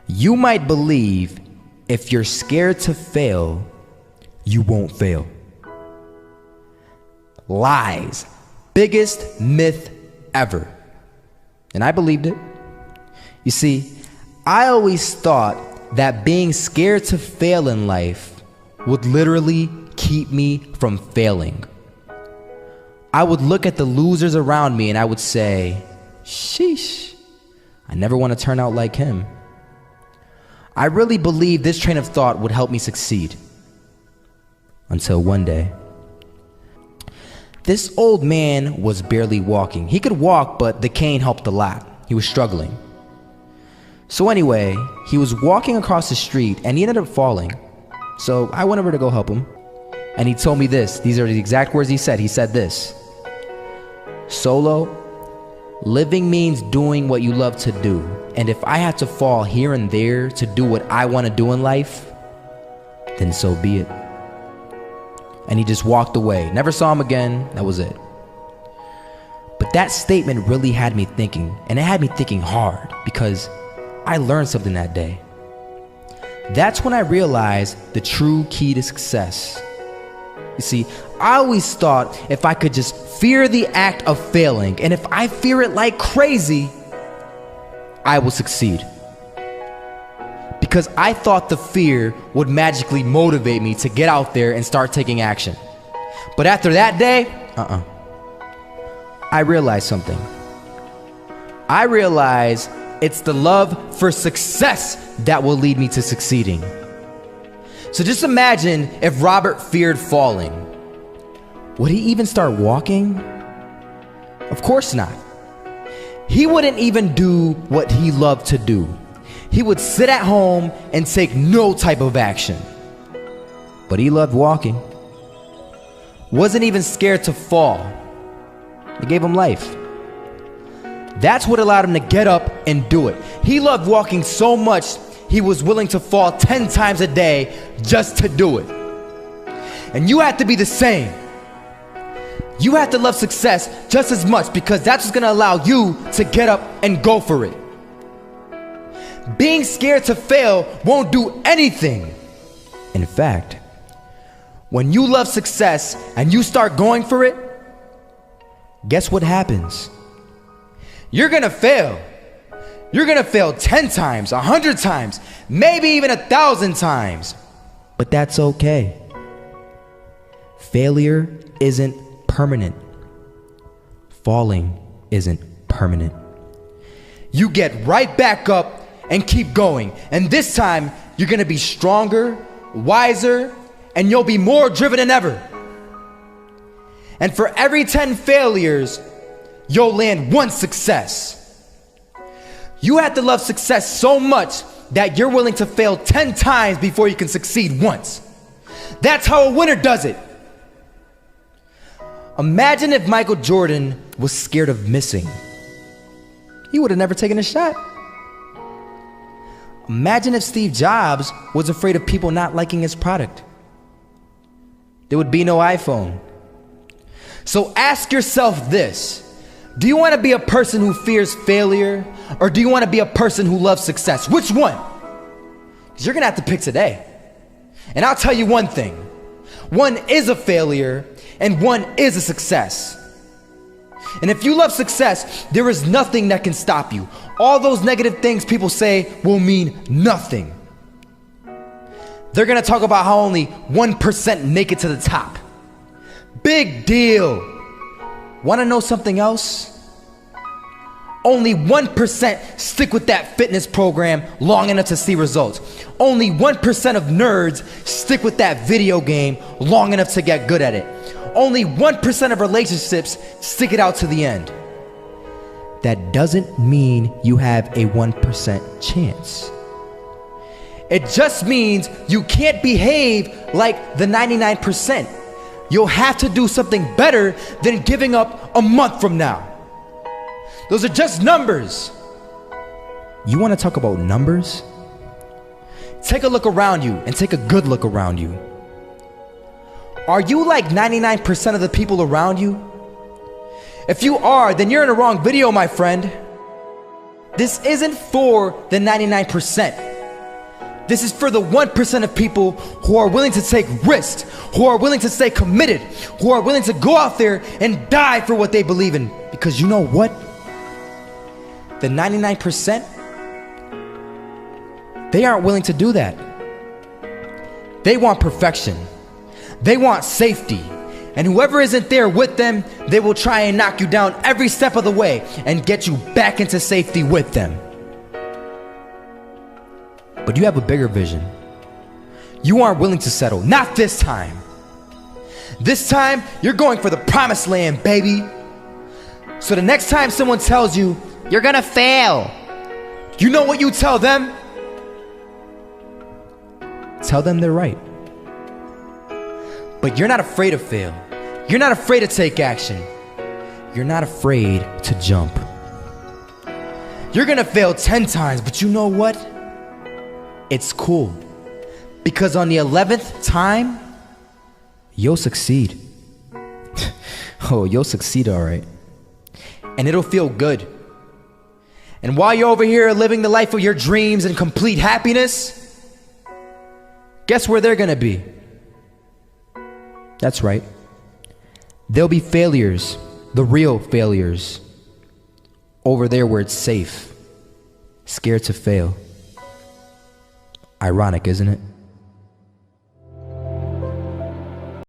You might believe if you're scared to fail, you won't fail. Lies. Biggest myth ever. And I believed it. You see, I always thought that being scared to fail in life would literally keep me from failing. I would look at the losers around me and I would say, sheesh, I never want to turn out like him. I really believed this train of thought would help me succeed. Until one day, this old man was barely walking. He could walk, but the cane helped a lot. He was struggling. So anyway, he was walking across the street and he ended up falling. So I went over to go help him. And he told me this. These are the exact words he said. He said this: Solo, living means doing what you love to do. And if I have to fall here and there to do what I want to do in life, then so be it. And he just walked away. Never saw him again. That was it. But that statement really had me thinking, and it had me thinking hard, because I learned something that day. That's when I realized the true key to success. You see, I always thought if I could just fear the act of failing, and if I fear it like crazy, I will succeed. Because I thought the fear would magically motivate me to get out there and start taking action. But after that day, I realized something. I realized it's the love for success that will lead me to succeeding. So just imagine if Robert feared falling. Would he even start walking? Of course not. He wouldn't even do what he loved to do. He would sit at home and take no type of action. But he loved walking. Wasn't even scared to fall. It gave him life. That's what allowed him to get up and do it. He loved walking so much, he was willing to fall 10 times a day just to do it. And you have to be the same. You have to love success just as much, because that's what's going to allow you to get up and go for it. Being scared to fail won't do anything. In fact, when you love success and you start going for it, guess what happens? You're gonna fail. You're gonna fail 10 times, 100 times, maybe even 1,000 times. But that's okay. Failure isn't permanent. Falling isn't permanent. You get right back up and keep going. And this time, you're gonna be stronger, wiser, and you'll be more driven than ever. And for every 10 failures, you'll land one success. You have to love success so much that you're willing to fail 10 times before you can succeed once. That's how a winner does it. Imagine if Michael Jordan was scared of missing. He would have never taken a shot. Imagine if Steve Jobs was afraid of people not liking his product. There would be no iPhone. So ask yourself this: do you want to be a person who fears failure, or do you want to be a person who loves success? Which one? Because you're going to have to pick today. And I'll tell you one thing. One is a failure and one is a success. And if you love success, there is nothing that can stop you. All those negative things people say will mean nothing. They're going to talk about how only 1% make it to the top. Big deal. Want to know something else? Only 1% stick with that fitness program long enough to see results. Only 1% of nerds stick with that video game long enough to get good at it. Only 1% of relationships stick it out to the end. That doesn't mean you have a 1% chance. It just means you can't behave like the 99%. You'll have to do something better than giving up a month from now. Those are just numbers. You want to talk about numbers? Take a look around you, and take a good look around you. Are you like 99% of the people around you? If you are, then you're in the wrong video, my friend. This isn't for the 99%. This is for the 1% of people who are willing to take risks, who are willing to stay committed, who are willing to go out there and die for what they believe in. Because you know what? The 99%, they aren't willing to do that. They want perfection. They want safety. And whoever isn't there with them, they will try and knock you down every step of the way and get you back into safety with them. But you have a bigger vision. You aren't willing to settle. Not this time. This time, you're going for the promised land, baby. So the next time someone tells you, you're gonna fail, you know what you tell them? Tell them they're right. But you're not afraid to fail. You're not afraid to take action. You're not afraid to jump. You're gonna fail 10 times, but you know what? It's cool. Because on the 11th time, you'll succeed. Oh, you'll succeed, all right. And it'll feel good. And while you're over here living the life of your dreams and complete happiness, guess where they're gonna be? That's right. They'll be failures, the real failures, over there where it's safe, scared to fail. Ironic, isn't it?